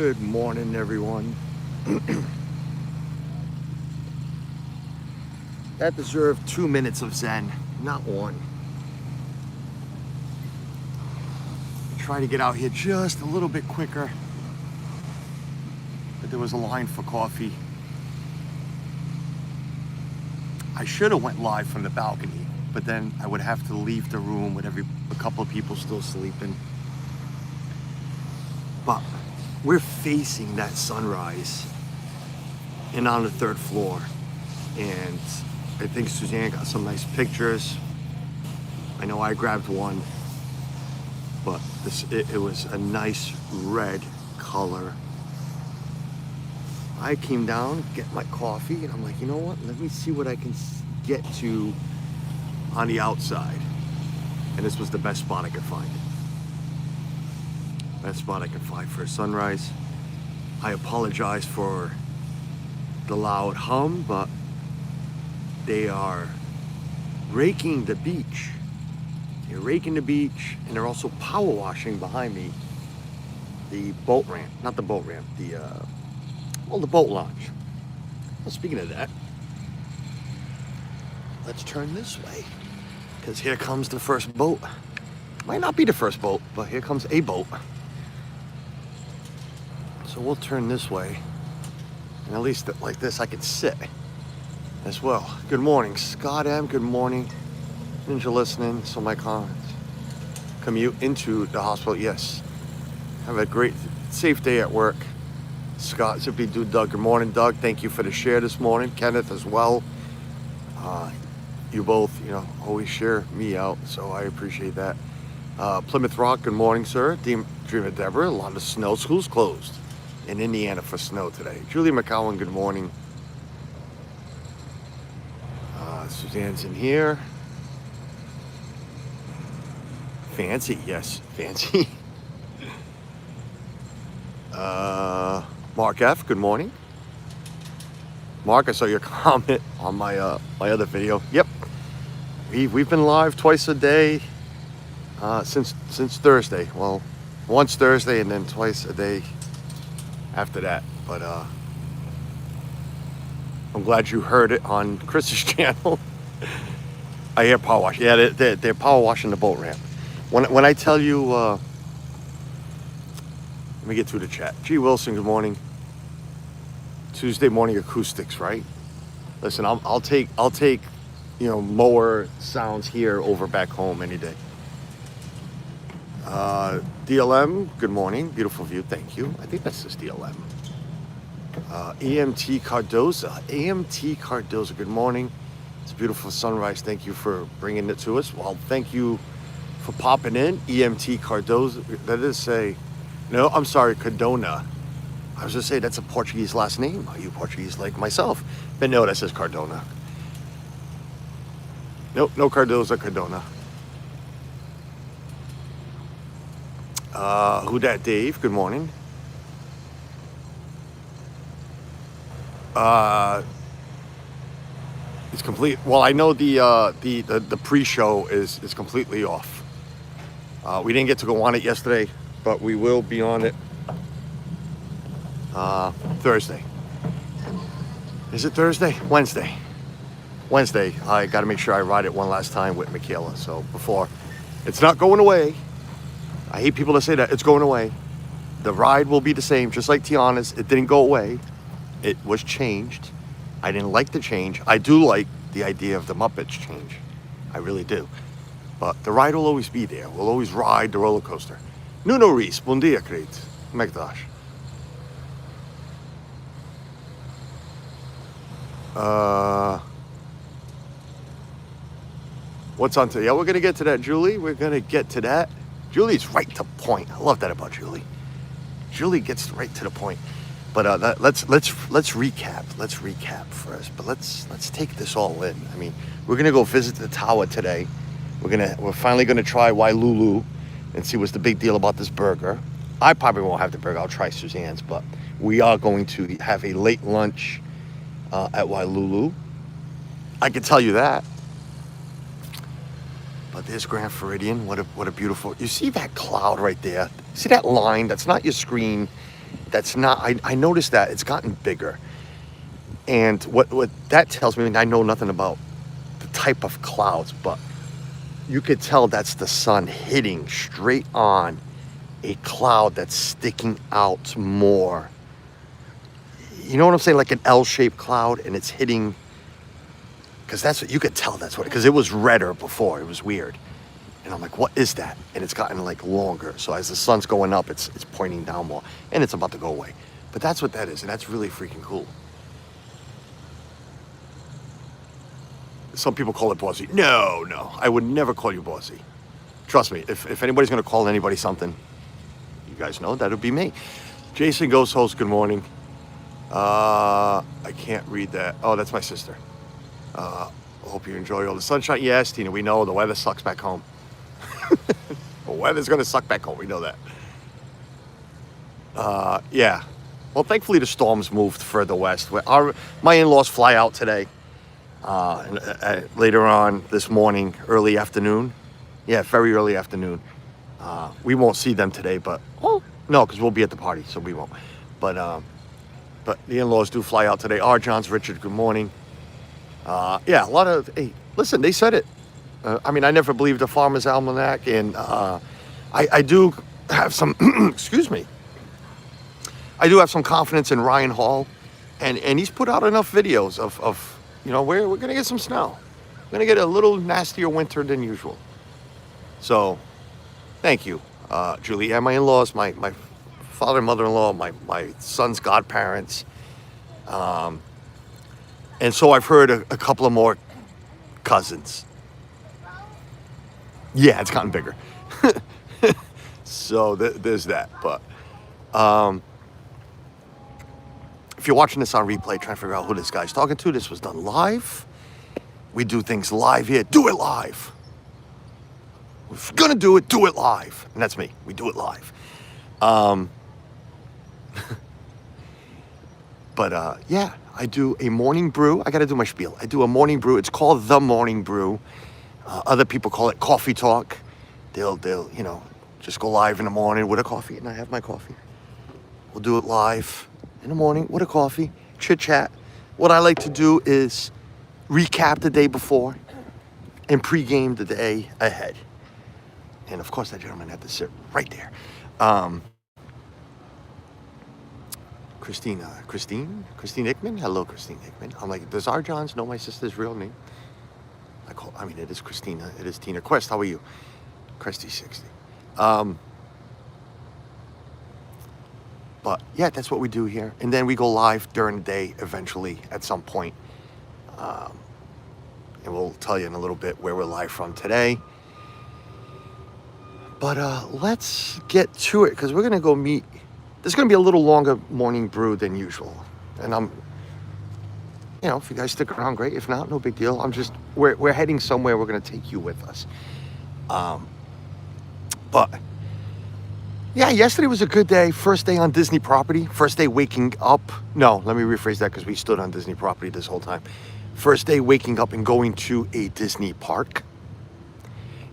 Good morning, everyone. That deserved 2 minutes of Zen, not one. Try to get out here just a little bit quicker, but there was a line for coffee. I should have went live from the balcony, but then I would have to leave the room with a couple of people still sleeping. But we're facing that sunrise and on the 3rd floor, and I think Suzanne got some nice pictures. I know I grabbed one, but it was a nice red color. I came down, get my coffee, and I'm like, you know what? Let me see what I can get to on the outside. And this was the best spot I could find. Best spot I could find for a sunrise. I apologize for the loud hum, but they are raking the beach. They're raking the beach, and they're also power washing behind me the boat ramp. Not the boat ramp, the boat launch. Well, speaking of that, let's turn this way, because here comes the first boat. Might not be the first boat, but here comes a boat. So we'll turn this way, and at least like this I could sit as well. Good morning, Scott M. Good morning. Ninja listening, so my comments. Commute into the hospital, yes. Have a great, safe day at work. Scott, Zippy Dude, Doug. Good morning, Doug. Thank you for the share this morning. Kenneth as well. You both, always share me out, so I appreciate that. Plymouth Rock, good morning, sir. Dreamer Deborah, a lot of snow. School's closed in Indiana for snow today. Julie McCowan, good morning. Suzanne's in here. Fancy, yes, fancy. Mark F, good morning. Mark, I saw your comment on my other video. Yep, we've been live twice a day since Thursday. Well, once Thursday and then twice a day after that. But I'm glad you heard it on Chris's channel. I hear power wash. Yeah, they're power washing the boat ramp. When I tell you, let me get through the chat. G. Wilson, good morning. Tuesday morning acoustics, right? Listen, I'll take mower sounds here over back home any day. DLM, good morning. Beautiful view, thank you. I think that's just DLM. AMT Cardoza, good morning. It's a beautiful sunrise. Thank you for bringing it to us. Well, thank you for popping in. EMT Cardoza, that is Cardona. I was going to say that's a Portuguese last name. Are you Portuguese like myself? But no, that says Cardona. Nope, no Cardoza, Cardona. Who dat Dave? Good morning. It's complete. Well, I know the pre-show is completely off. We didn't get to go on it yesterday, but we will be on it Thursday. Is it Thursday? Wednesday. I got to make sure I ride it one last time with Michaela. So before, it's not going away. I hate people that say that it's going away. The ride will be the same, just like Tiana's. It didn't go away. It was changed. I didn't like the change. I do like the idea of the Muppets change. I really do. But the ride will always be there. We'll always ride the roller coaster. Nuno Reis, bom dia, querido. Como é que estás? What's on today? Yeah, we're going to get to that, Julie. We're going to get to that. Julie's right to point. I love that about Julie. Julie gets right to the point. But let's recap. Let's recap first. But let's take this all in. I mean, we're gonna go visit the tower today. We're finally gonna try Wailulu and see what's the big deal about this burger. I probably won't have the burger. I'll try Suzanne's, but we are going to have a late lunch at Wailulu. I can tell you that. But there's Grand Floridian. What a beautiful. You see that cloud right there? See that line? That's not your screen. that's not, I noticed that it's gotten bigger. And what that tells me, I know nothing about the type of clouds, but you could tell that's the sun hitting straight on a cloud that's sticking out more. You know what I'm saying? Like an L-shaped cloud, and it's hitting, because that's what you could tell. That's what, because it was redder before. It was weird. And I'm like, what is that? And it's gotten like longer. So as the sun's going up, it's pointing down more, and it's about to go away. But that's what that is, and that's really freaking cool. Some people call it bossy. No, I would never call you bossy. Trust me, if anybody's going to call anybody something, you guys know that would be me. Jason Ghost Host, good morning. I can't read that. Oh, that's my sister. Hope you enjoy all the sunshine. Yes, Tina, we know the weather sucks back home. The weather's going to suck back home. We know that. Yeah. Well, thankfully the storms moved further west. My in-laws fly out today. Later on this morning, early afternoon. Yeah, very early afternoon. We won't see them today, but no, because we'll be at the party, so we won't. But the in-laws do fly out today. John's Richard, good morning. Yeah, a lot of, hey, listen, they said it. I mean, I never believed the Farmer's Almanac, and I do have some, excuse me. I do have some confidence in Ryan Hall, and he's put out enough videos of you know, we're going to get some snow. We're going to get a little nastier winter than usual. So, thank you, Julie. And my in-laws, my father and mother-in-law, my son's godparents. And so I've heard a couple of more cousins. Yeah, it's gotten bigger. So there's that. But if you're watching this on replay, trying to figure out who this guy's talking to, this was done live. We do things live here. Do it live. If you're going to do it live. And that's me. We do it live. But yeah, I do a morning brew. I got to do my spiel. I do a morning brew. It's called The Morning Brew. Other people call it Coffee Talk. They'll you know, just go live in the morning with a coffee, and I have my coffee. We'll do it live in the morning with a coffee, chit chat. What I like to do is recap the day before and pregame the day ahead. And of course, that gentleman had to sit right there. Christine Hickman. Hello, Christine Hickman. I'm like, does our Johns know my sister's real name? I mean, it is Christina. It is Tina Quest. How are you? Cresty60. But yeah, that's what we do here. And then we go live during the day eventually at some point. And we'll tell you in a little bit where we're live from today. But let's get to it, because we're going to go meet. There's going to be a little longer morning brew than usual. And you know, if you guys stick around, great. If not, no big deal. We're heading somewhere. We're going to take you with us. But yeah, yesterday was a good day. First day on Disney property. First day waking up. No, let me rephrase that, because we stood on Disney property this whole time. First day waking up and going to a Disney park.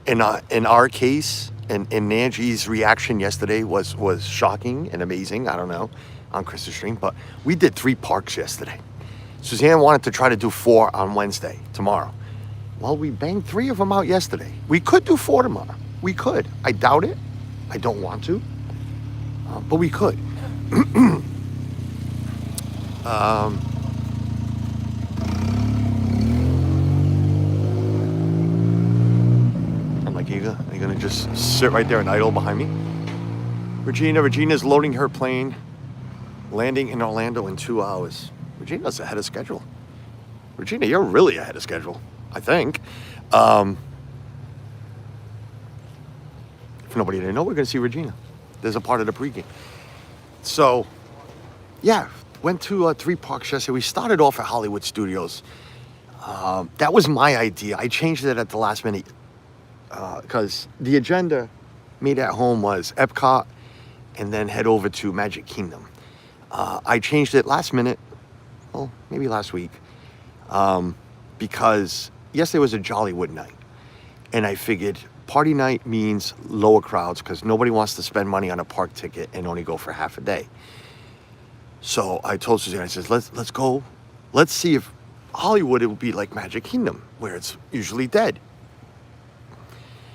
In our case, and Nanji's reaction yesterday was shocking and amazing. I don't know, on Chris's stream, but we did 3 parks yesterday. Suzanne wanted to try to do 4 on Wednesday, tomorrow. Well, we banged 3 of them out yesterday. We could do 4 tomorrow. We could. I doubt it. I don't want to, but we could. I'm like, are you gonna just sit right there and idle behind me? Regina's loading her plane, landing in Orlando in 2 hours. Regina's ahead of schedule. Regina, you're really ahead of schedule, I think. If nobody didn't know, we're going to see Regina. There's a part of the pregame. So, yeah, went to 3 parks yesterday. We started off at Hollywood Studios. That was my idea. I changed it at the last minute because the agenda made at home was Epcot and then head over to Magic Kingdom. I changed it last minute. Well, maybe last week, because yesterday was a Jollywood night, and I figured party night means lower crowds because nobody wants to spend money on a park ticket and only go for half a day. So I told Suzanne, I says, let's go. Let's see if Hollywood, it will be like Magic Kingdom, where it's usually dead.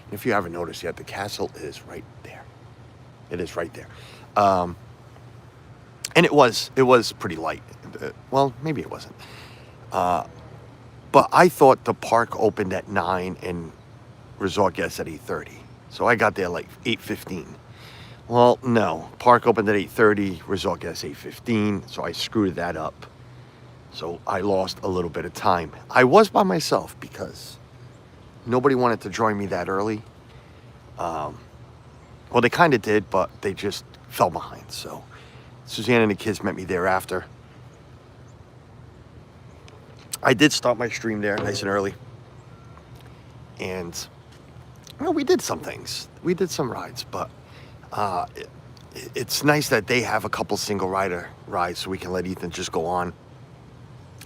And if you haven't noticed yet, the castle is right there. It is right there. And it was pretty light. Well, maybe it wasn't. But I thought the park opened at 9 and resort guests at 8:30. So I got there like 8:15. Well, no. Park opened at 8:30, resort guests 8:15. So I screwed that up. So I lost a little bit of time. I was by myself because nobody wanted to join me that early. Well, they kind of did, but they just fell behind. So Suzanne and the kids met me thereafter. I did start my stream there nice and early. And, we did some things. We did some rides, but it's nice that they have a couple single rider rides so we can let Ethan just go on.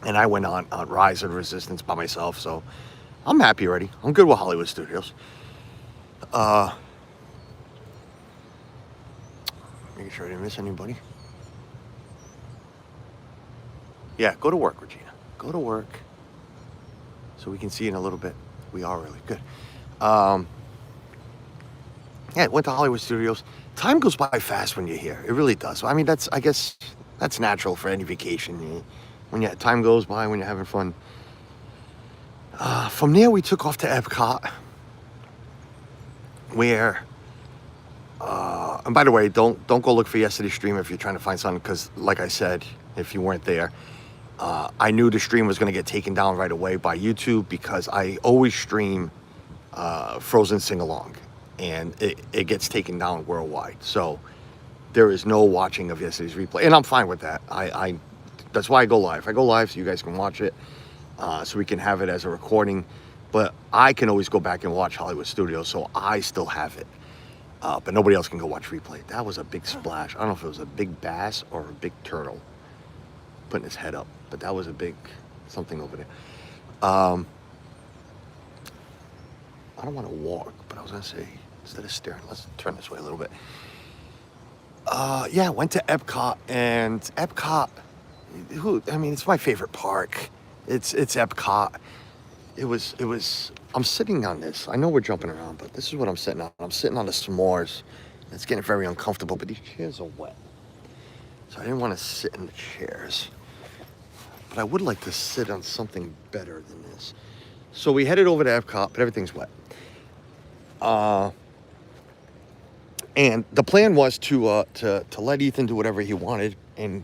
And I went on Rise of Resistance by myself, so I'm happy already. I'm good with Hollywood Studios. Making sure I didn't miss anybody. Yeah, go to work, Regina. Go to work so we can see in a little bit. We are really good. Yeah, went to Hollywood Studios. Time goes by fast when you're here. It really does. I mean, I guess that's natural for any vacation. When time goes by, when you're having fun. From there, we took off to Epcot, where, and by the way, don't go look for yesterday's stream if you're trying to find something, because like I said, if you weren't there, I knew the stream was going to get taken down right away by YouTube, because I always stream Frozen Sing-Along, and it gets taken down worldwide. So there is no watching of yesterday's replay, and I'm fine with that. That's why I go live. I go live so you guys can watch it, so we can have it as a recording. But I can always go back and watch Hollywood Studios, so I still have it. But nobody else can go watch replay. That was a big splash. I don't know if it was a big bass or a big turtle putting his head up, but that was a big something over there. I don't want to walk, but I was going to say, instead of staring, let's turn this way a little bit. Yeah, went to Epcot, and Epcot, it's my favorite park. It's Epcot. It was, I'm sitting on this. I know we're jumping around, but this is what I'm sitting on. I'm sitting on the s'mores. It's getting very uncomfortable, but these chairs are wet. So I didn't want to sit in the chairs. But I would like to sit on something better than this. So we headed over to Epcot, but everything's wet. And the plan was to let Ethan do whatever he wanted and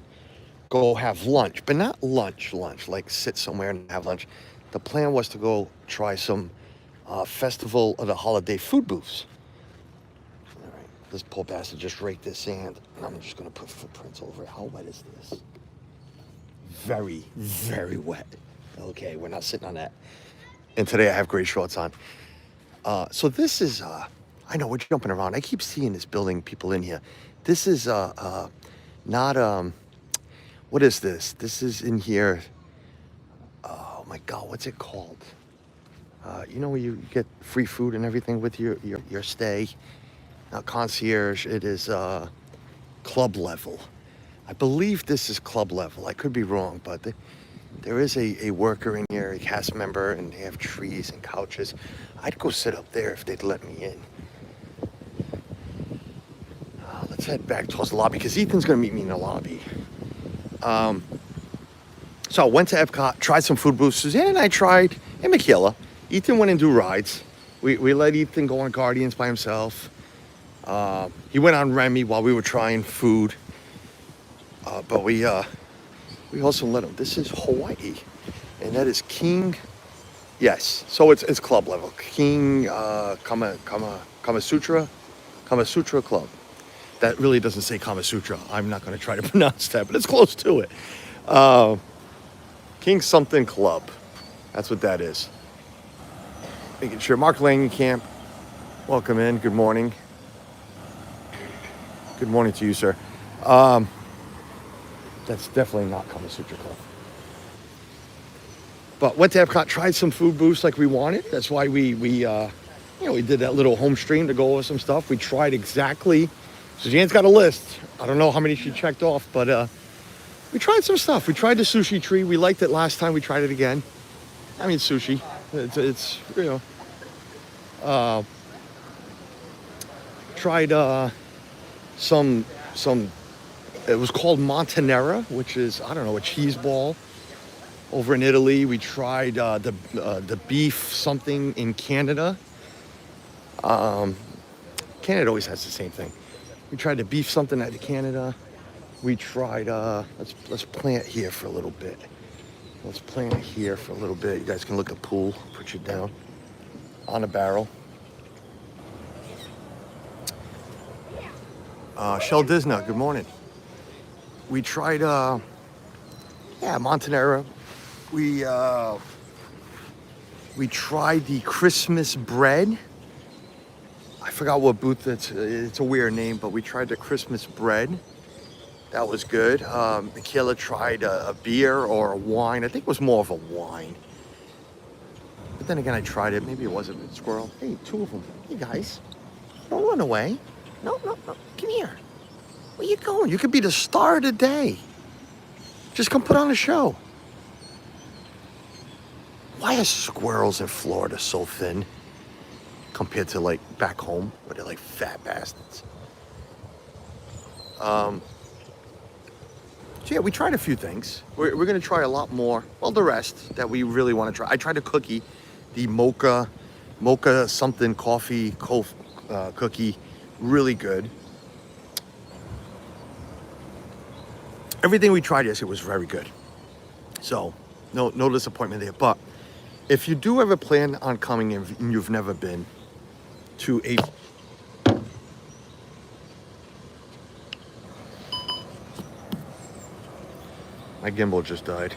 go have lunch, but not lunch, like sit somewhere and have lunch. The plan was to go try some Festival of the Holiday food booths. All right, this poor bastard just raked this sand, and I'm just gonna put footprints over it. How wet is this? Very, very wet. Okay, we're not sitting on that. And today I have gray shorts on. So this is, I know we're jumping around. I keep seeing this building, people in here. This is not, what is this? This is in here. Oh my God, what's it called? Where you get free food and everything with your stay. Not concierge, it is club level. I believe this is club level. I could be wrong, but there is a worker in here, a cast member, and they have trees and couches. I'd go sit up there if they'd let me in. Let's head back towards the lobby, because Ethan's going to meet me in the lobby. So I went to Epcot, tried some food booths. Suzanne and I tried, and Michaela. Ethan went and do rides. We let Ethan go on Guardians by himself. He went on Remy while we were trying food. But we also let him. This is Hawaii, and that is King. Yes, so it's club level. King Kama Sutra Club. That really doesn't say Kama Sutra. I'm not going to try to pronounce that, but it's close to it. King something Club. That's what that is. Making sure. Mark Langenkamp, welcome in. Good morning. Good morning to you, sir. That's definitely not Kama Sutra Club. But went to Epcot, tried some food booths like we wanted. That's why we did that little home stream to go over some stuff. We tried exactly. Suzanne's got a list. I don't know how many she checked off, but we tried some stuff. We tried the sushi tree. We liked it last time. We tried it again. I mean, sushi. It's you know. Tried some. It was called Montanera, which is, I don't know, a cheese ball over in Italy. We tried the beef something in Canada. Canada always has the same thing. We tried the beef something out of Canada. We tried, let's plant here for a little bit. Let's plant here for a little bit. You guys can look at the pool, put you down on a barrel. Shell Disna, good morning. We tried, Montanera. We tried the Christmas bread. I forgot what booth it's a weird name, but we tried the Christmas bread. That was good. Michaela tried a beer or a wine. I think it was more of a wine. But then again, I tried it. Maybe it wasn't a squirrel. Hey, two of them. Hey, guys. Don't run away. No. Come here. Where you going? You could be the star of the day. Just come put on a show. Why are squirrels in Florida so thin compared to like back home where they're like fat bastards? So yeah, we tried a few things. We're going to try a lot more. Well, the rest that we really want to try. I tried a cookie, the mocha something coffee cookie, really good. Everything we tried yesterday was very good. So no disappointment there. But if you do ever plan on coming and you've never been to a my gimbal just died.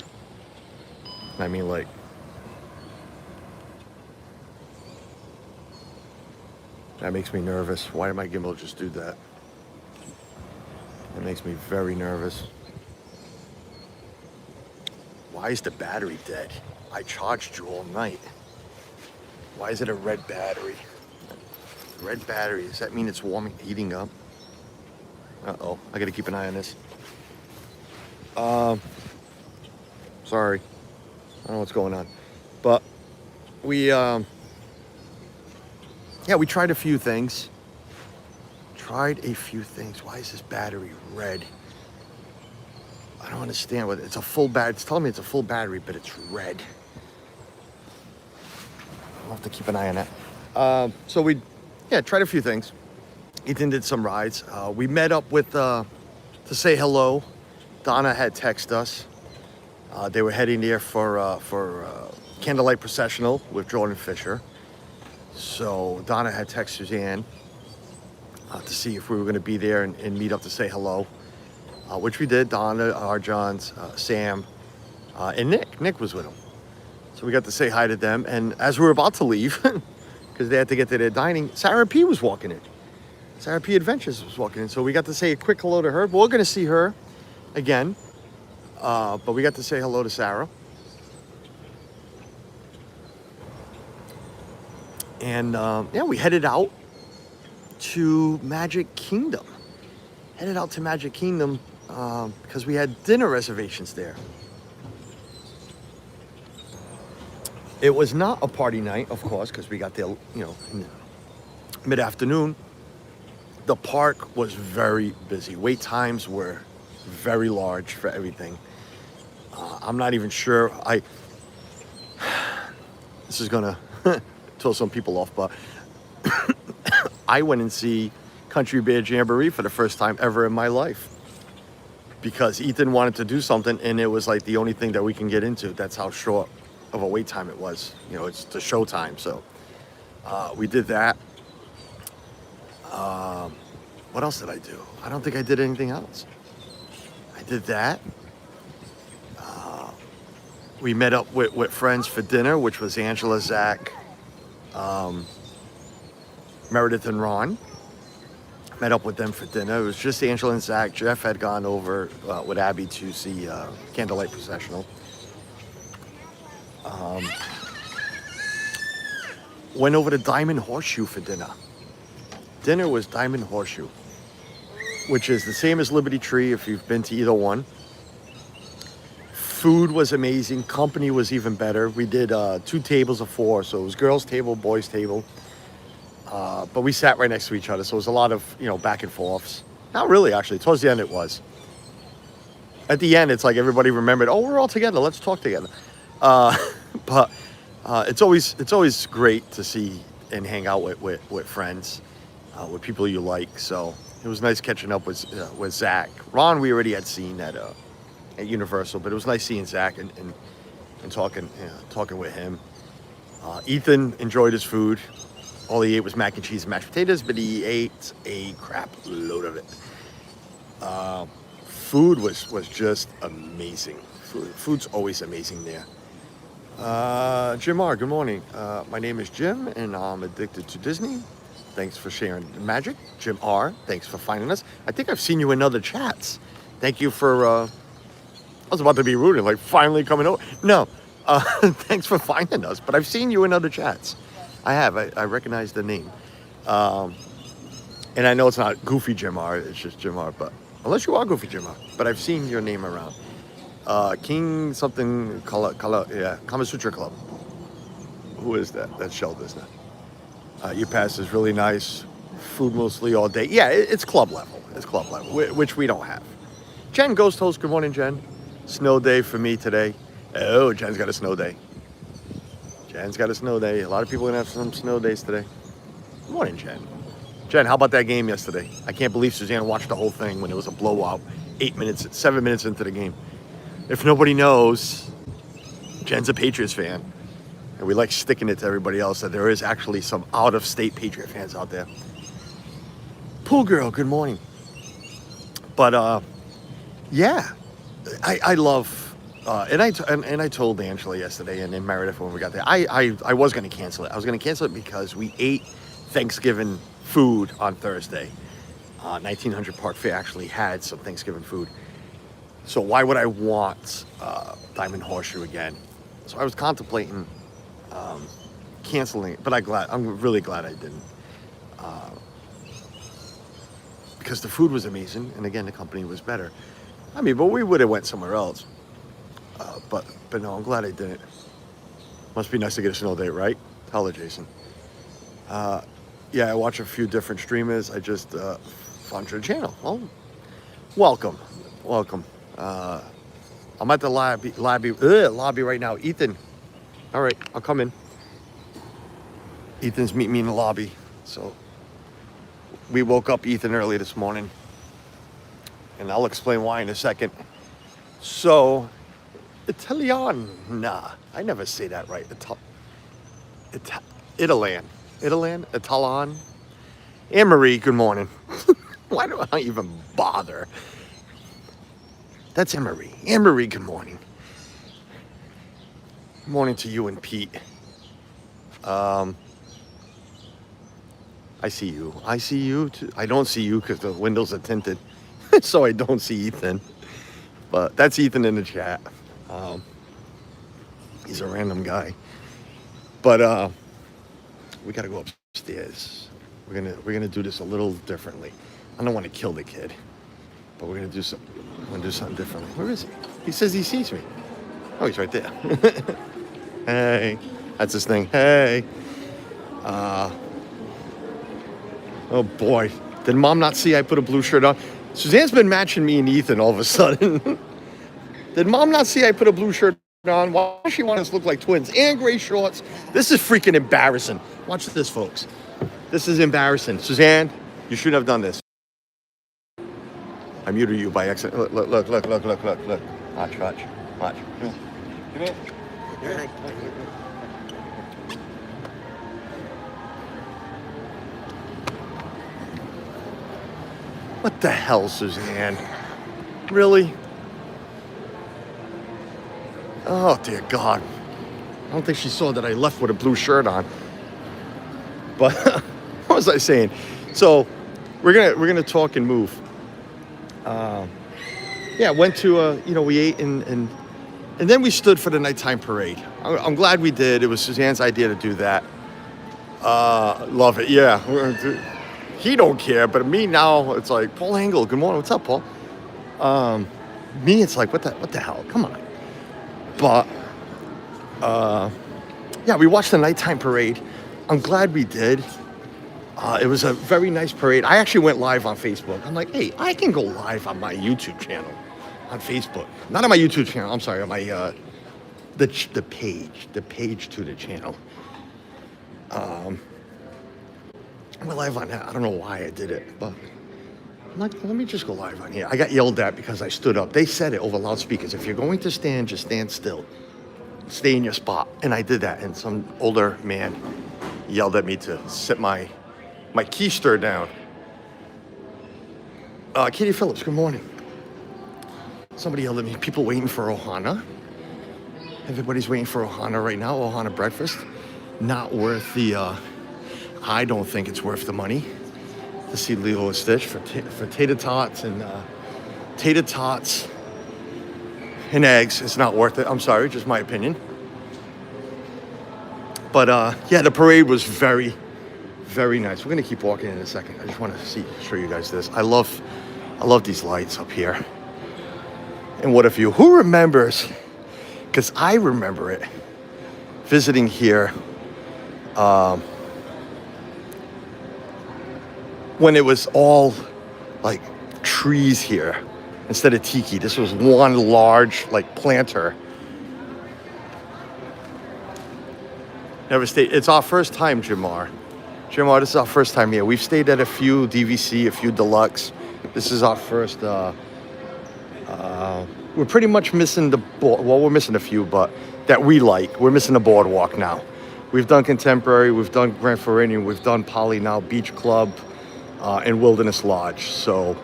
I mean, like, that makes me nervous. Why did my gimbal just do that? It makes me very nervous. Why is the battery dead? I charged you all night. Why is it a red battery? Red battery, does that mean it's warming, heating up? Uh-oh, I gotta keep an eye on this. Sorry. I don't know what's going on. But we tried a few things. Why is this battery red? I don't understand what it's a full battery. It's telling me it's a full battery, but it's red. I'll have to keep an eye on that. So we tried a few things. Ethan did some rides. We met up with to say hello. Donna had texted us. They were heading there for Candlelight Processional with Jordan Fisher. So Donna had texted Suzanne to see if we were going to be there and meet up to say hello, which we did. Donna, Arjons, Sam, and Nick. Nick was with them. So we got to say hi to them. And as we were about to leave, because they had to get to their dining, Sarah P was walking in. Sarah P Adventures was walking in. So we got to say a quick hello to her. We're going to see her again. But we got to say hello to Sarah. And we headed out to Magic Kingdom. Because we had dinner reservations there. It was not a party night, of course, because we got there, in the mid-afternoon. The park was very busy. Wait times were very large for everything. I'm not even sure. This is gonna throw some people off, but I went and see Country Bear Jamboree for the first time ever in my life because Ethan wanted to do something, and it was like the only thing that we can get into. That's how short of a wait time it was. It's the show time, so we did that. What else did I do? I don't think I did anything else. I did that. We met up with friends for dinner, which was Angela, Zach, Meredith, and Ron. Met up with them for dinner. It was just Angela and Zach. Jeff had gone over with Abby to see Candlelight Processional. Went over to Diamond Horseshoe for dinner. Dinner was Diamond Horseshoe, which is the same as Liberty Tree if you've been to either one. Food was amazing. Company was even better. We did 2 tables of 4, so it was girls' table, boys' table. But we sat right next to each other, so it was a lot of, back and forths. Not really, actually. Towards the end, it was. At the end, it's like everybody remembered, oh, we're all together. Let's talk together. But it's always great to see and hang out with friends, with people you like. So it was nice catching up with Zach. Ron, we already had seen at Universal, but it was nice seeing Zach and talking with him. Ethan enjoyed his food. All he ate was mac and cheese and mashed potatoes, but he ate a crap load of it. Food was just amazing. Food's always amazing there. Jim R, good morning. My name is Jim, and I'm addicted to Disney. Thanks for sharing the magic. Jim R, thanks for finding us. I think I've seen you in other chats. Thank you for, I was about to be rude and like finally coming over. No, thanks for finding us, but I've seen you in other chats. I have. I recognize the name. And I know it's not Goofy Jim R, it's just Jim R, but unless you are Goofy Jim R, but I've seen your name around. King something, Kama Sutra Club. Who is that? That's Sheldon, isn't it? Your pass is really nice. Food mostly all day. Yeah, it's club level. It's club level, which we don't have. Jen Ghost Host, good morning, Jen. Snow day for me today. Oh, Jen's got a snow day. Jen's got a snow day. A lot of people are going to have some snow days today. Good morning, Jen. Jen, how about that game yesterday? I can't believe Suzanne watched the whole thing when it was a blowout. 7 minutes into the game. If nobody knows, Jen's a Patriots fan. And we like sticking it to everybody else that there is actually some out-of-state Patriot fans out there. Pool girl, good morning. But, yeah. I love, and I told Angela yesterday and then Meredith when we got there, I was going to cancel it. I was going to cancel it because we ate Thanksgiving food on Thursday. 1900 Park Fair actually had some Thanksgiving food. So why would I want Diamond Horseshoe again? So I was contemplating canceling it, but I'm really glad I didn't. Because the food was amazing, and again, the company was better. I mean, but we would have went somewhere else. But no, I'm glad I didn't. Must be nice to get a snow date, right? Tell her, Jason. Yeah, I watch a few different streamers. I just found your channel. Well, welcome. I'm at the lobby right now. Ethan. All right, I'll come in. Ethan's meeting me in the lobby. So we woke up Ethan early this morning. And I'll explain why in a second. So, Italiana. I never say that right. Italan. Anne-Marie, good morning. Why do I even bother? That's Anne-Marie. Anne-Marie, good morning. Good morning to you and Pete. I see you. I see you too. I don't see you because the windows are tinted. So I don't see Ethan. But that's Ethan in the chat. He's a random guy. But we gotta go upstairs. We're gonna do this a little differently. I don't want to kill the kid, but we're gonna do something differently. Where is he? He says he sees me. Oh, he's right there. Hey, that's his thing. Hey. Oh boy, did Mom not see I put a blue shirt on? Suzanne's been matching me and Ethan all of a sudden. Did Mom not see I put a blue shirt on? Why does she want us to look like twins? And gray shorts. This is freaking embarrassing. Watch this, folks. This is embarrassing. Suzanne, you shouldn't have done this. I muted you by accident. Look. Watch. Come here. What the hell, Suzanne? Really? Oh, dear God. I don't think she saw that I left with a blue shirt on. But what was I saying? So we're gonna talk and move. Yeah, went to we ate and then we stood for the nighttime parade. I'm glad we did. It was Suzanne's idea to do that. Love it. Yeah. He don't care, but me now, it's like, Paul Engel, good morning. What's up, Paul? Me, it's like, what the hell? Come on. But yeah, we watched the nighttime parade. I'm glad we did. It was a very nice parade. I actually went live on Facebook. I'm like, hey, I can go live on my YouTube channel on Facebook. Not on my YouTube channel. I'm sorry, on my the page to the channel. I went live on that. I don't know why I did it, but I'm like, let me just go live on here. I got yelled at because I stood up. They said it over loudspeakers. If you're going to stand, just stand still. Stay in your spot. And I did that. And some older man yelled at me to sit my keister down. Katie Phillips, good morning. Somebody yelled at me, people waiting for Ohana. Everybody's waiting for Ohana right now, Ohana breakfast. Not worth the, I don't think it's worth the money to see Lilo and Stitch for tater tots and eggs. It's not worth it. I'm sorry, just my opinion. But yeah, the parade was very, very nice. We're gonna keep walking in a second. I just want to show you guys this. I love these lights up here. And what if you? Who remembers? Because I remember it. Visiting here. When it was all like trees here instead of tiki. This was one large like planter. Never stayed. It's our first time, Jamar. Jamar, this is our first time here. We've stayed at a few DVC, a few deluxe. This is our first. We're pretty much missing the board. Well, we're missing a few, but that we like. We're missing the boardwalk now. We've done Contemporary, we've done Grand Floridian, we've done Poly now, Beach Club, and Wilderness Lodge. So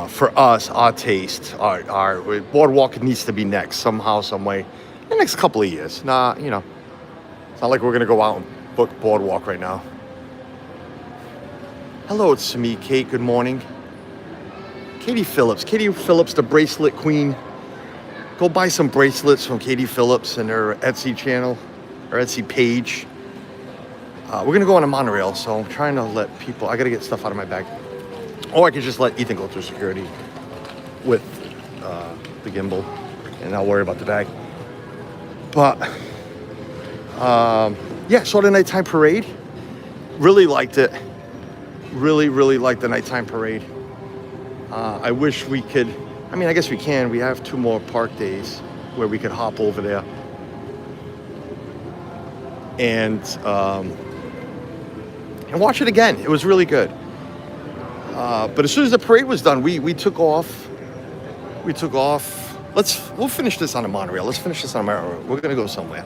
for us, our taste, our boardwalk needs to be next somehow, some way, in the next couple of years. Nah, you know, it's not like we're gonna go out and book boardwalk right now. Hello, it's me, Kate. Good morning. Katie Phillips, the bracelet queen. Go buy some bracelets from Katie Phillips and her Etsy channel, her Etsy page. We're gonna go on a monorail, so I'm trying to let people, I gotta get stuff out of my bag. Or I could just let Ethan go through security with the gimbal and I'll worry about the bag. But, yeah, saw the nighttime parade. Really liked it. Really, really liked the nighttime parade. I wish we could, I mean, I guess we can. We have 2 more park days where we could hop over there. And watch it again. It was really good. But as soon as the parade was done, we took off. We'll finish this on a monorail. Let's finish this on a monorail. We're gonna go somewhere.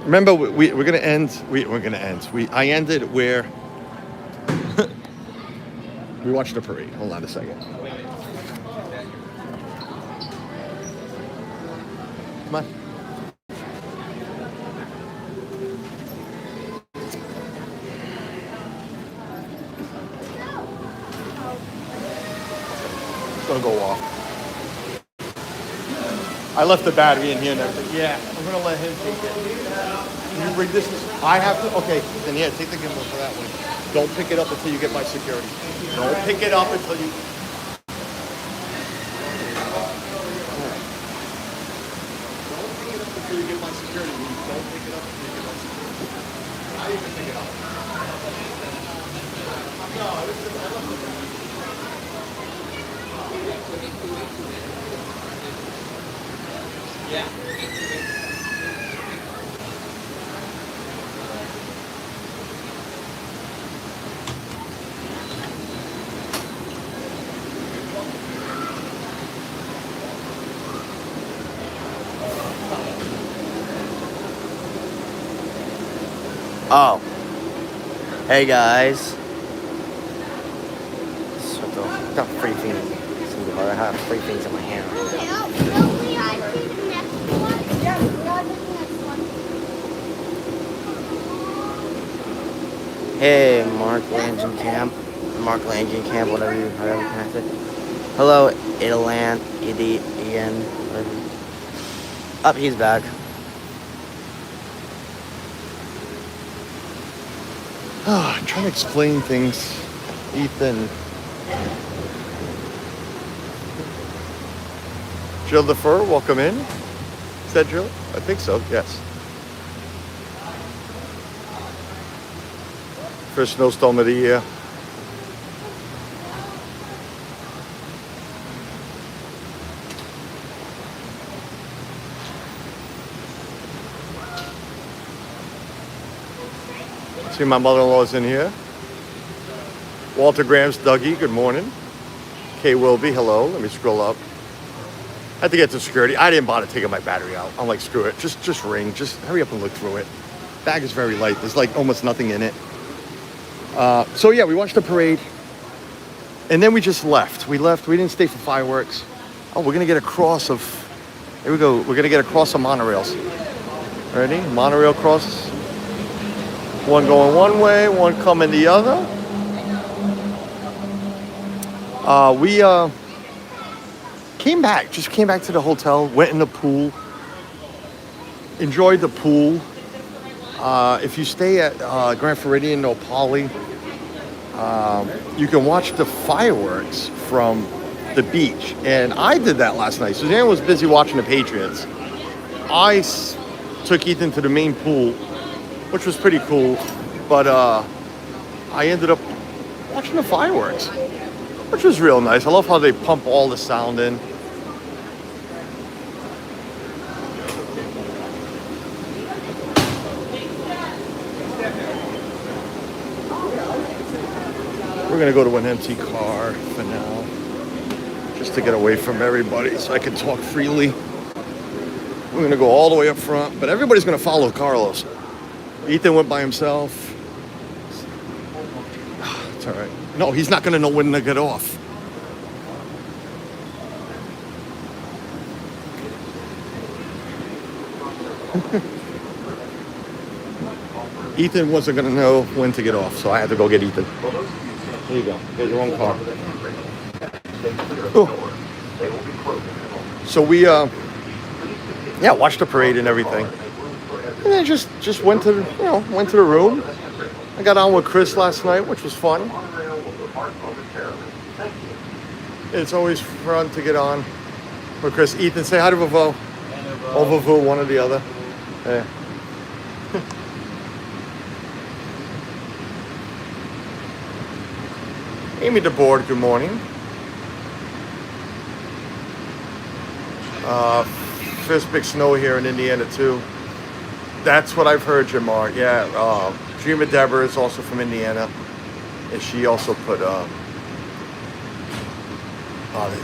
Remember, we're gonna end. I ended where we watched the parade. Hold on a second. Come on. It's gonna go off. I left the battery in here and everything. Yeah, I'm gonna let him take it. You bring this. I have to. Okay, then yeah, take the gimbal for that one. Don't pick it up until you get my security. Don't pick it up until you. Until you get my security. Don't pick it up until you get my security. Now you can pick it up. No, this is. Yeah. Oh. Hey guys. Got free things. I have free things in my hand. Hey, Mark Langton Camp, whatever you pronounce it. Hello, Ian, whatever. Up, he's back. I'm trying to explain things, Ethan. Jill the Fur, welcome in. said, Jill? I think so, yes. First snowstorm of the year. See, my mother-in-law's in here. Walter Graham's Dougie, good morning. Kay Wilby, hello. Let me scroll up. I had to get to security. I didn't bother taking my battery out. I'm like, screw it. Just ring. Just hurry up and look through it. Bag is very light. There's like almost nothing in it. So yeah, we watched the parade. And then we just left. We left. We didn't stay for fireworks. Oh, we're going to get across of... Here we go. We're going to get across of monorails. Ready? Monorail cross. One going one way, one coming the other. We came back to the hotel, went in the pool, enjoyed the pool. If you stay at Grand Floridian or Poly, you can watch the fireworks from the beach. And I did that last night. Suzanne was busy watching the Patriots. I took Ethan to the main pool, which was pretty cool. But I ended up watching the fireworks, which was real nice. I love how they pump all the sound in. We're gonna go to an empty car for now, just to get away from everybody so I can talk freely. We're gonna go all the way up front, but everybody's gonna follow Carlos. Ethan went by himself. It's all right. No, he's not gonna know when to get off. Ethan wasn't gonna know when to get off, so I had to go get Ethan. There you go. Get your own car. Oh. So we, watched the parade and everything, and then just went to the room. I got on with Chris last night, which was fun. It's always fun to get on with Chris. Ethan, say hi to Vavo. Or Vavo, one or the other. Yeah. Amy DeBoard, good morning. First big snow here in Indiana too. That's what I've heard, Jamar. Yeah, Dreamer Deborah is also from Indiana, and she also put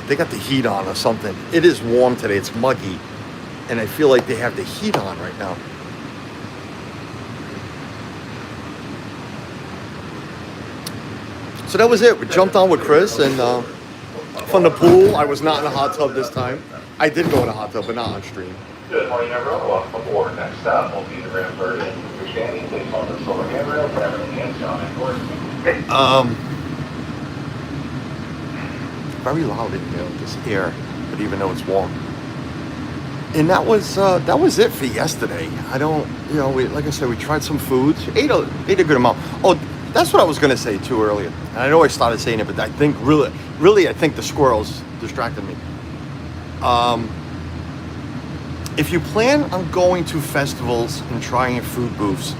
they got the heat on or something. It is warm today. It's muggy, and I feel like they have the heat on right now. So that was it. We jumped on with Chris, and from the pool. I was not in a hot tub this time. I did go in a hot tub, but not on stream. Good morning, everyone. Welcome aboard. Next stop will be the Grand Floridian. If you're standing, please follow the solar handrail, grab your hands down and board. Very loud in here, this air, but even though it's warm. And that was it for yesterday. I don't, like I said, we tried some foods, ate a good amount. Oh, that's what I was gonna say too earlier. And I know I started saying it, but I think really, I think the squirrels distracted me. If you plan on going to festivals and trying food booths,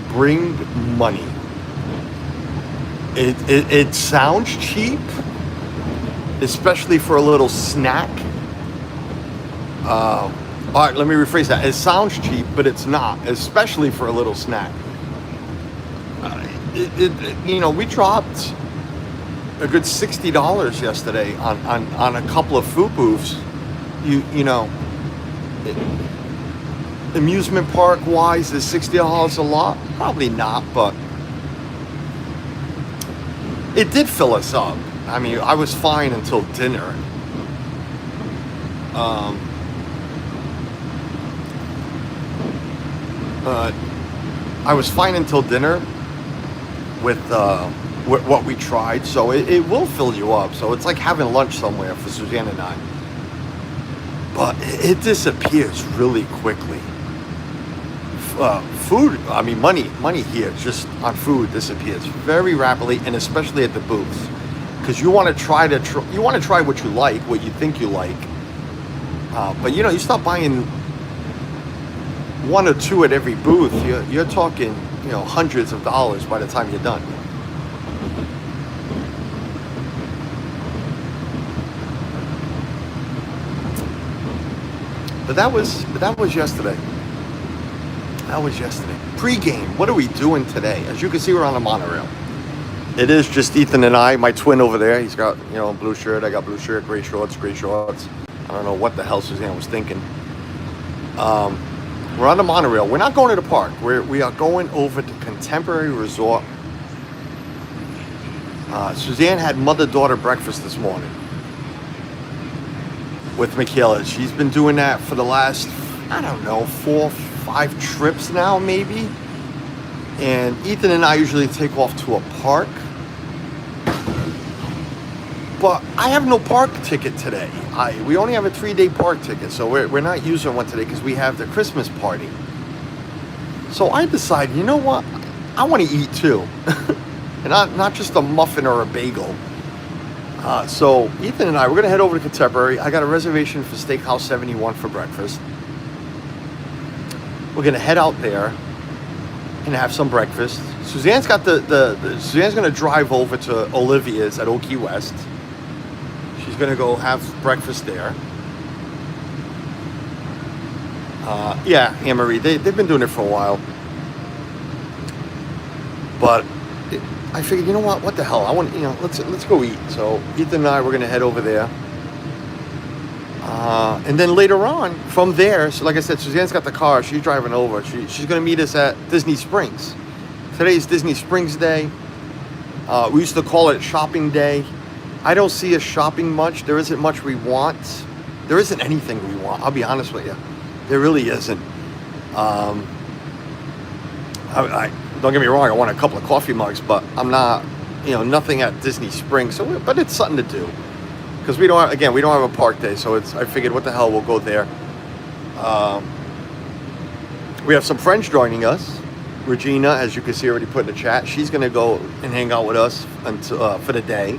bring money. It sounds cheap, especially for a little snack. All right, let me rephrase that. It sounds cheap, but it's not, especially for a little snack. We dropped a good $60 yesterday on a couple of food booths. Amusement park wise, is $60 a lot? Probably not, but it did fill us up. I mean, I was fine until dinner. I was fine until dinner with what we tried, so it will fill you up. So it's like having lunch somewhere for Suzanne and I. But it disappears really quickly. Money here just on food disappears very rapidly, and especially at the booths, because you want to try what you like, what you think you like. But you start buying one or two at every booth, you're talking, hundreds of dollars by the time you're done. But that was yesterday. That was yesterday. Pre-game. What are we doing today? As you can see, we're on the monorail. It is just Ethan and I. My twin over there. He's got blue shirt. I got blue shirt, gray shorts. I don't know what the hell Suzanne was thinking. We're on the monorail. We're not going to the park. We are going over to Contemporary Resort. Suzanne had mother-daughter breakfast this morning with Michaela. She's been doing that for the last, 4, 5 trips now, maybe. And Ethan and I usually take off to a park. But I have no park ticket today. We only have a 3-day park ticket, so we're not using one today because we have the Christmas party. So I decided, you know what? I want to eat too. And not just a muffin or a bagel. So Ethan and I, we're going to head over to Contemporary. I got a reservation for Steakhouse 71 for breakfast. We're going to head out there and have some breakfast. Suzanne's got Suzanne's going to drive over to Olivia's at Old Key West. She's going to go have breakfast there. Yeah, Anne-Marie, they've been doing it for a while. But I figured, you know what the hell? I want, let's go eat. So Ethan and I, we're going to head over there. And then later on, from there, so like I said, Suzanne's got the car. She's driving over. She's going to meet us at Disney Springs. Today's Disney Springs Day. We used to call it Shopping Day. I don't see us shopping much. There isn't much we want. There isn't anything we want. I'll be honest with you. There really isn't. I don't get me wrong. I want a couple of coffee mugs, but I'm not, nothing at Disney Springs. So, but it's something to do. Because we don't have a park day, so I figured, what the hell, we'll go there. We have some friends joining us. Regina, as you can see, already put in the chat. She's going to go and hang out with us until for the day,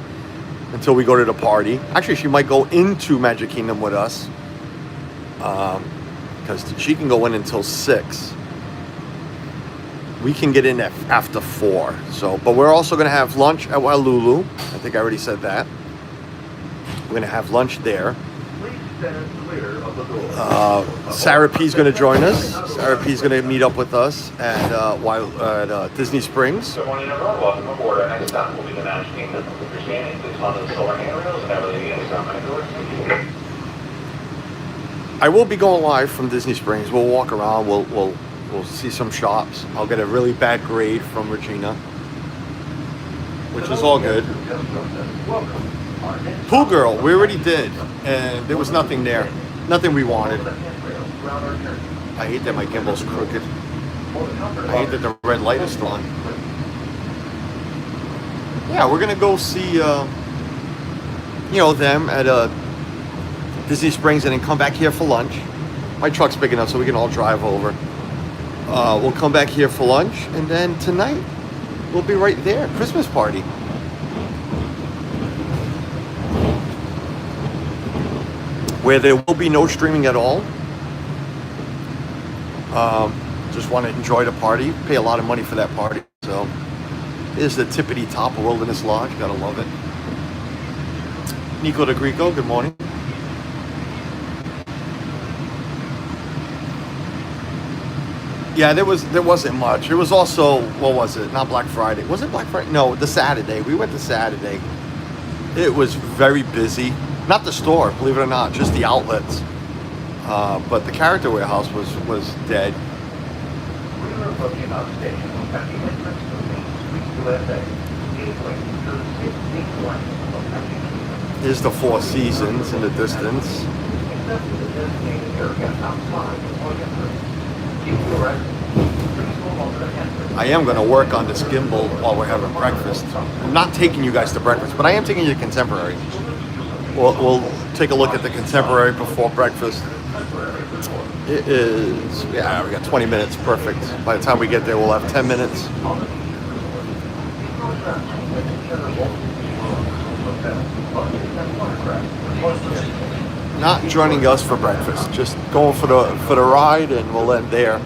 until we go to the party. Actually, she might go into Magic Kingdom with us, because she can go in until 6. We can get in after 4. So, but we're also going to have lunch at Wailulu. I think I already said that. We're going to have lunch there. Sarah P's going to join us. Sarah P's going to meet up with us at Disney Springs. Good morning, everyone. Welcome aboard. Our next stop will be the Magic Kingdom. If you're standing, please follow the solar handrails and everything is on my doors. I will be going live from Disney Springs. We'll walk around. We'll see some shops. I'll get a really bad grade from Regina, which is all good. Pool Girl, we already did, and there was nothing there. Nothing we wanted. I hate that my gimbal's crooked. I hate that the red light is still on. Yeah, we're going to go see, them at Disney Springs and then come back here for lunch. My truck's big enough so we can all drive over. We'll come back here for lunch, and then tonight we'll be right there. Christmas party. Where there will be no streaming at all. Just want to enjoy the party. Pay a lot of money for that party. So here's the tippity top of Wilderness Lodge. Gotta love it. Nico de Greco, good morning. Yeah, there wasn't much. It was also, what was it? Not Black Friday. Was it Black Friday? No, the Saturday. We went to Saturday. It was very busy. Not the store, believe it or not, just the outlets. But the Character Warehouse was dead. Here's the Four Seasons in the distance. I am going to work on this gimbal while we're having breakfast. I'm not taking you guys to breakfast, but I am taking you to Contemporary. We'll take a look at the Contemporary before breakfast. It is, we got 20 minutes, perfect. By the time we get there, we'll have 10 minutes. not joining us for breakfast. Just going for the ride, and we'll end there.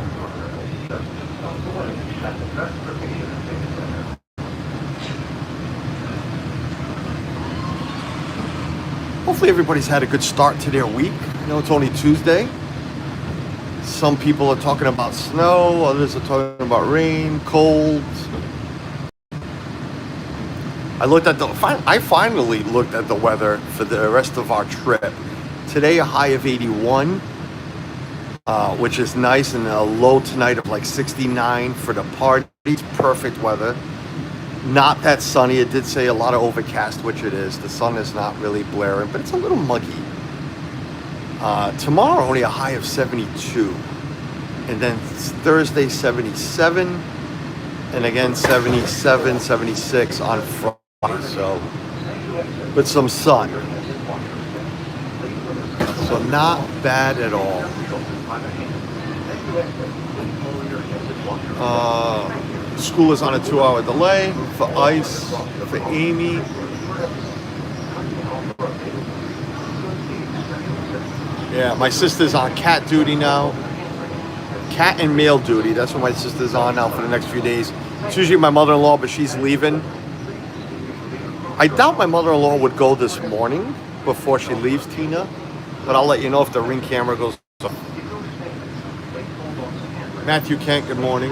Hopefully everybody's had a good start to their week. I know it's only Tuesday. Some people are talking about snow, others are talking about rain, cold. I finally looked at the weather for the rest of our trip. Today a high of 81, which is nice, and a low tonight of like 69 for the party. It's perfect weather. Not that sunny. It did say a lot of overcast, which it is. The sun is not really blaring, but it's a little muggy. Tomorrow only a high of 72, and then Thursday 77, and again 77, 76 on Friday. So with some sun, so not bad at all. School is on a 2-hour delay for Ice, for Amy. Yeah, my sister's on cat duty now. Cat and mail duty. That's what my sister's on now for the next few days. It's usually my mother-in-law, but she's leaving. I doubt my mother-in-law would go this morning before she leaves, Tina. But I'll let you know if the Ring camera goes off. Matthew Kent, good morning.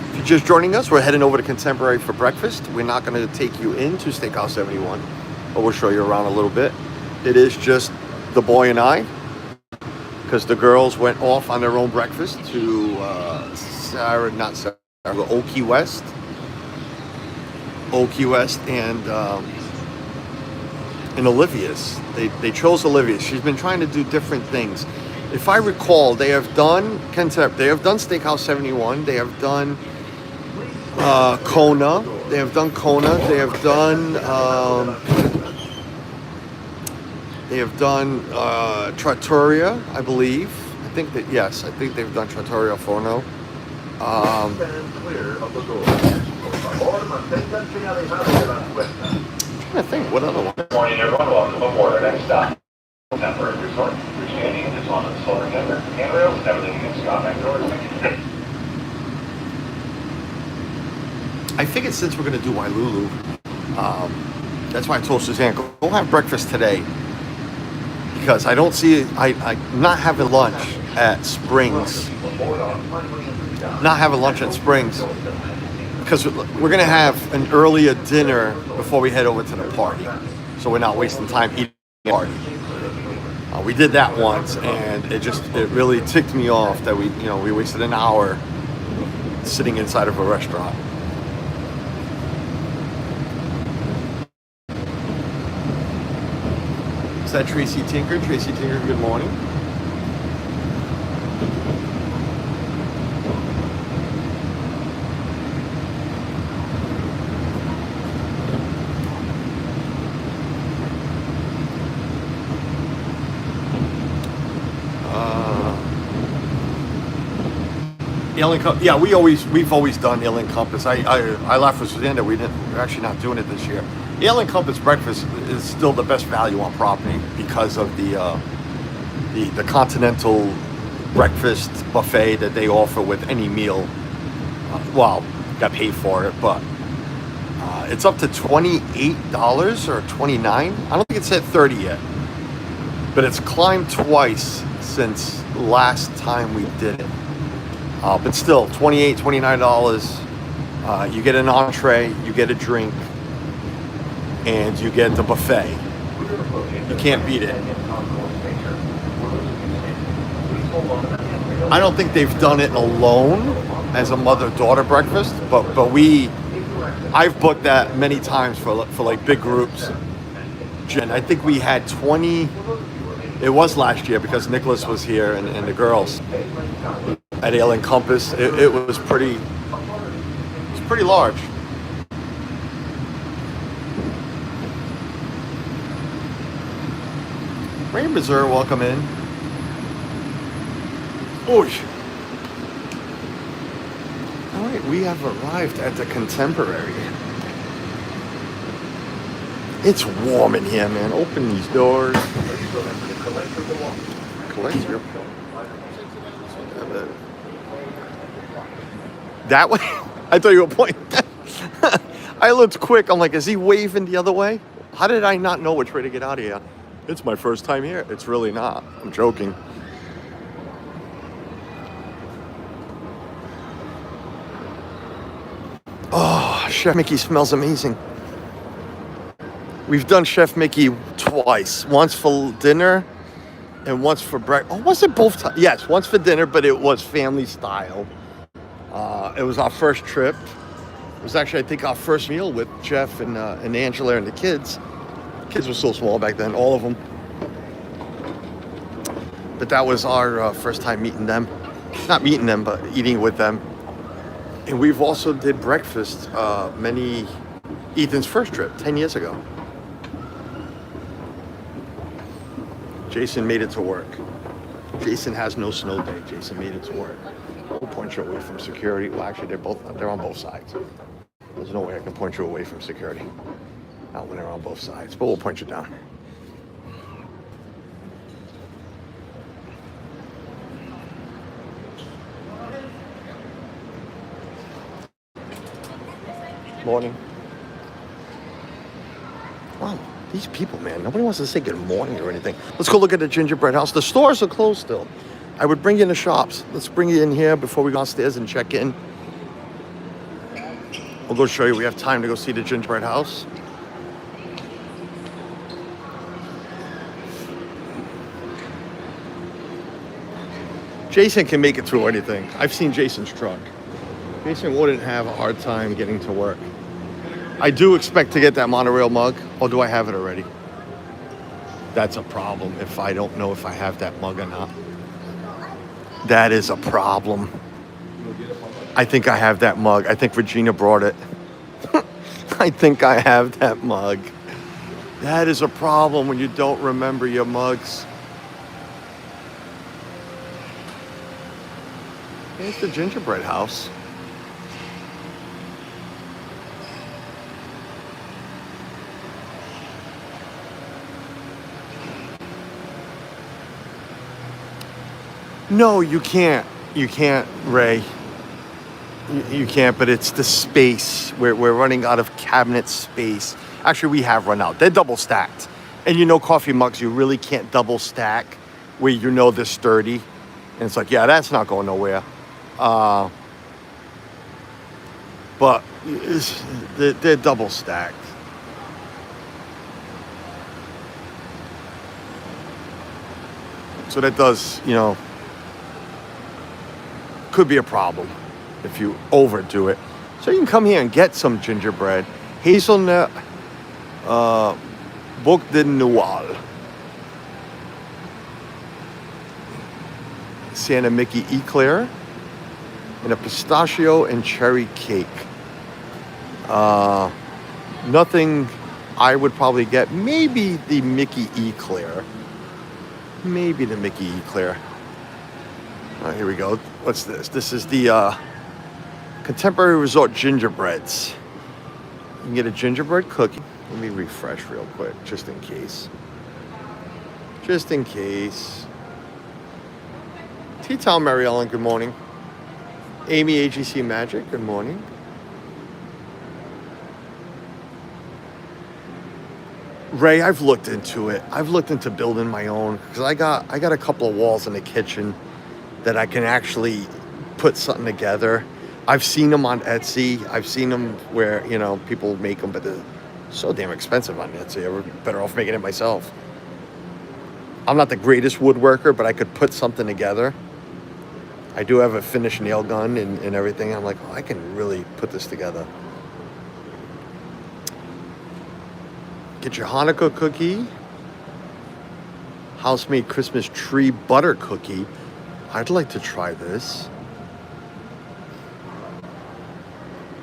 If you're just joining us, we're heading over to Contemporary for breakfast. We're not going to take you into Steakhouse 71, but we'll show you around a little bit. It is just the boy and I, because the girls went off on their own breakfast to Old West, and Olivia's. They chose Olivia's. She's been trying to do different things. If I recall, they have done Steakhouse 71. They have done Kona. They have done Kona. They have done Trattoria, I believe. I think they've done Trattoria Forno. I'm trying to think, what other one? Good morning, everyone. Welcome aboard our next stop. Temporary Resort. Your standing is on the solar handrails and everything is gone back doors. I figured since we're going to do Wailulu, that's why I told Suzanne, go have breakfast today. Because I don't see, I'm not having lunch at Springs. Because we're going to have an earlier dinner before we head over to the party. So we're not wasting time eating the party. We did that once, and it really ticked me off that we wasted an hour sitting inside of a restaurant. Is that Tracy Tinker? Tracy Tinker, good morning. Yeah, we've always done Ale and Compass. I laughed with Suzanne that we're actually not doing it this year. Ale and Compass breakfast is still the best value on property because of the continental breakfast buffet that they offer with any meal. Well, got paid for it, but it's up to $28 or $29. I don't think it's hit 30 yet, but it's climbed twice since last time we did it. But still, $28, $29. You get an entree, you get a drink, and you get the buffet. You can't beat it. I don't think they've done it alone as a mother-daughter breakfast, but I've booked that many times for like big groups. And I think we had 20. It was last year because Nicholas was here and the girls at Ale and Compass. It was pretty large. Rain Reserve, welcome in. Ooh. All right, we have arrived at the Contemporary. It's warm in here, man. Open these doors. Collect your... That way? I thought you were pointing. I looked quick. I'm like, is he waving the other way? How did I not know which way to get out of here? It's my first time here. It's really not. I'm joking. Oh, Chef Mickey smells amazing. We've done Chef Mickey twice. Once for dinner and once for breakfast. Oh, was it both times? Yes, once for dinner, but it was family style. It was our first trip. It was actually, I think, our first meal with Jeff and Angela and the kids. Kids were so small back then, all of them. But that was our first time meeting them. Not meeting them, but eating with them. And we've also did breakfast Ethan's first trip 10 years ago. Jason made it to work. Jason has no snow day. Jason made it to work. We'll point you away from security. Well, actually, they're on both sides. There's no way I can point you away from security. Not when they're on both sides, but we'll point you down. Morning. Wow, these people, man. Nobody wants to say good morning or anything. Let's go look at the gingerbread house. The stores are closed still. I would bring you in the shops. Let's bring you in here before we go downstairs and check in. We'll go show you. We have time to go see the gingerbread house. Jason can make it through anything. I've seen Jason's truck. Jason wouldn't have a hard time getting to work. I do expect to get that monorail mug. Or do I have it already? That's a problem if I don't know if I have that mug or not. That is a problem. I think I have that mug. I think Regina brought it. I think I have that mug. That is a problem when you don't remember your mugs. Here's the gingerbread house. No, you can't. You can't, Ray. You can't, but it's the space. We're running out of cabinet space. Actually, we have run out. They're double stacked. And you know coffee mugs, you really can't double stack where you know they're sturdy. And it's like, yeah, that's not going nowhere. But they're double stacked. So that does, could be a problem if you overdo it. So you can come here and get some gingerbread. Hazelnut Bouc de Noël. Santa Mickey eclair. And a pistachio and cherry cake. Nothing I would probably get. Maybe the Mickey eclair. Maybe the Mickey eclair. Here we go. What's this? This is the Contemporary Resort gingerbreads. You can get a gingerbread cookie. Let me refresh real quick, just in case. Just in case. T-Town Mary Ellen, good morning. Amy AGC Magic, good morning. Ray, I've looked into it. I've looked into building my own because I got a couple of walls in the kitchen that I can actually put something together. I've seen them on Etsy. I've seen them where, people make them, but they're so damn expensive on Etsy. I'm better off making it myself. I'm not the greatest woodworker, but I could put something together. I do have a finished nail gun and everything. I'm like, I can really put this together. Get your Hanukkah cookie. House-made Christmas tree butter cookie. I'd like to try this.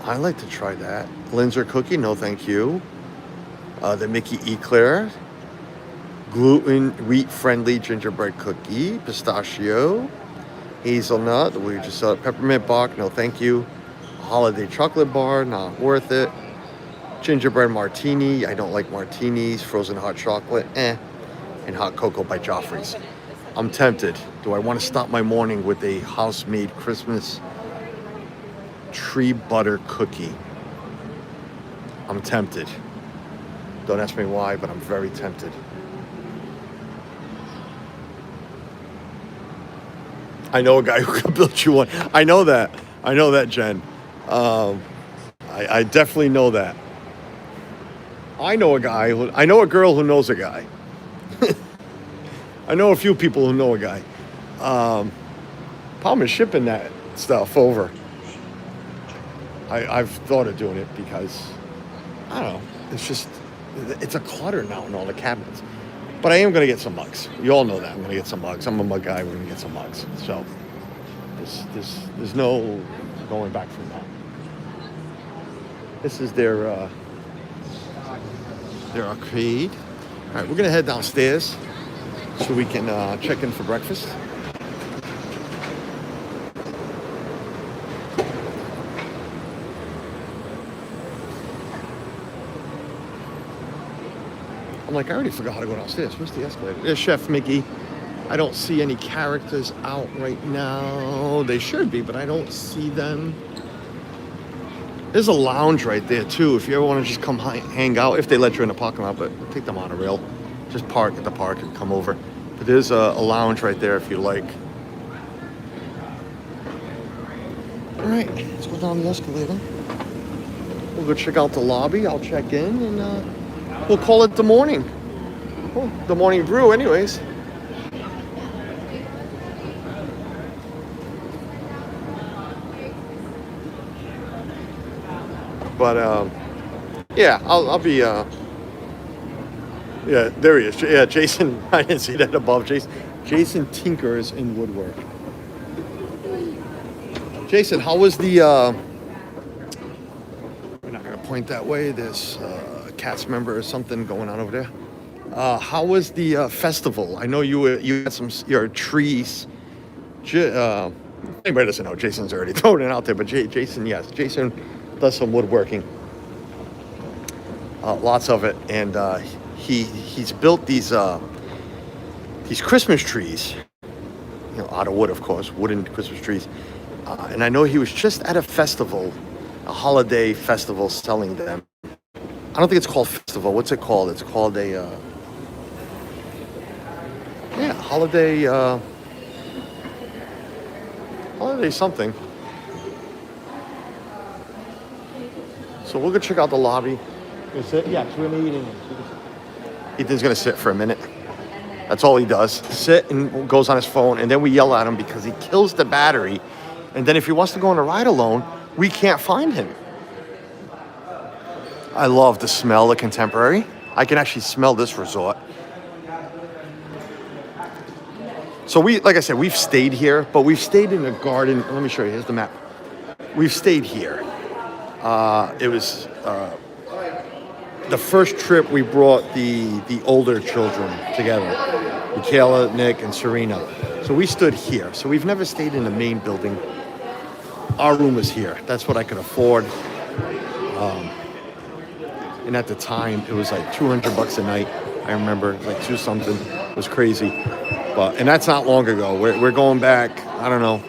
I'd like to try that. Linzer cookie, no thank you. The Mickey eclair. Gluten, wheat-friendly gingerbread cookie. Pistachio. Hazelnut, we just saw peppermint bark, no thank you. Holiday chocolate bar, not worth it. Gingerbread martini. I don't like martinis. Frozen hot chocolate. And hot cocoa by Joffrey's. I'm tempted. Do I want to start my morning with a house-made Christmas tree butter cookie? I'm tempted. Don't ask me why, but I'm very tempted. I know a guy who can build you one. I know that, Jen. I definitely know that. I know a girl who knows a guy. I know a few people who know a guy. Problem is shipping that stuff over. I've thought of doing it because, I don't know, it's a clutter now in all the cabinets. But I am going to get some mugs. You all know that. I'm going to get some mugs. I'm a mug guy. We're going to get some mugs. So there's no going back from that. This is their arcade. All right, we're going to head downstairs so we can check in for breakfast. I'm like, I already forgot how to go downstairs. Where's the escalator? There's Chef Mickey. I don't see any characters out right now. They should be, but I don't see them. There's a lounge right there, too, if you ever want to just come hang out, if they let you in the parking lot, but take the monorail. Just park at the park and come over. But there's a lounge right there if you like. All right, let's go down the escalator. We'll go check out the lobby. I'll check in and we'll call it the morning. Well, the morning brew anyways. But yeah, I'll be yeah, there he is. Yeah, Jason, I didn't see that above. Jason tinkers in woodwork. Jason, how was the we're not gonna point that way. There's a cast member or something going on over there. How was the festival? I know you had your trees. Anybody doesn't know, Jason's already thrown it out there, but Jason does some woodworking. Lots of it, and he's built these Christmas trees, out of wood, of course, wooden Christmas trees. And I know he was just at a festival, a holiday festival, selling them. I don't think it's called festival. What's it called? It's called a holiday something. So we'll go check out the lobby. Sit? Yeah, we're gonna eat in. Ethan's gonna sit for a minute. That's all he does. Sit and goes on his phone, and then we yell at him because he kills the battery. And then if he wants to go on a ride alone, we can't find him. I love the smell of Contemporary. I can actually smell this resort. So like I said, we've stayed here, but we've stayed in a garden. Let me show you. Here's the map. We've stayed here. It was the first trip we brought the older children together, Michaela, Nick, and Serena. So we stood here. So we've never stayed in the main building. Our room was here. That's what I could afford. And at the time, it was like $200 a night. I remember, like two something. It was crazy. And that's not long ago. We're going back, I don't know,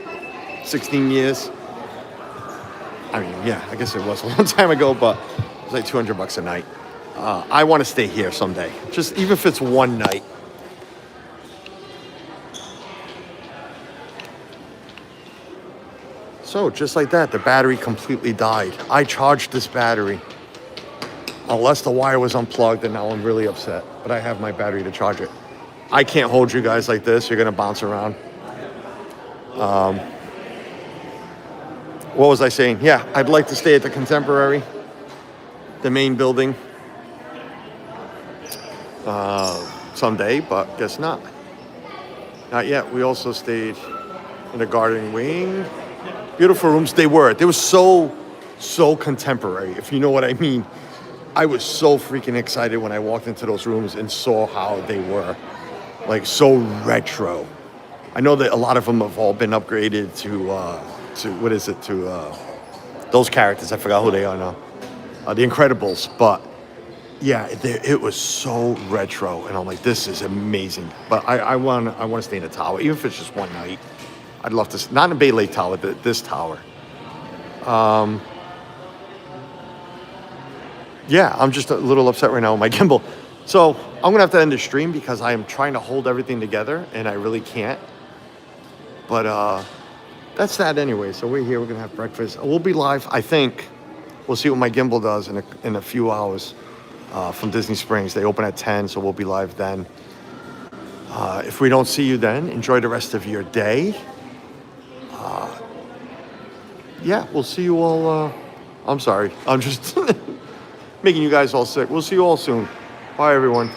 16 years. I mean, yeah, I guess it was a long time ago, but it was like $200 a night. I want to stay here someday, just even if it's one night. So just like that, the battery completely died. I charged this battery, unless the wire was unplugged, and now I'm really upset. But I have my battery to charge it. I can't hold you guys like this. You're gonna bounce around. What was I saying? Yeah, I'd like to stay at the Contemporary, the main building, someday, but guess not. Not yet. We also stayed in the garden wing. Beautiful rooms. They were so contemporary, if you know what I mean. I was so freaking excited when I walked into those rooms and saw how they were, like so retro. I know that a lot of them have all been upgraded to those characters. I forgot who they are now. The Incredibles, but yeah, it was so retro, and I'm like, this is amazing. But I want to stay in the tower, even if it's just one night. I'd love to, not in the Bay Lake Tower, this tower. Yeah, I'm just a little upset right now with my gimbal. So I'm gonna have to end the stream because I am trying to hold everything together, and I really can't. But that's that anyway. So we're here. We're gonna have breakfast. We'll be live. I think we'll see what my gimbal does in a few hours from Disney Springs. They open at 10, so we'll be live then. If we don't see you then, enjoy the rest of your day. Yeah, we'll see you all. I'm sorry. I'm just making you guys all sick. We'll see you all soon. Bye, everyone.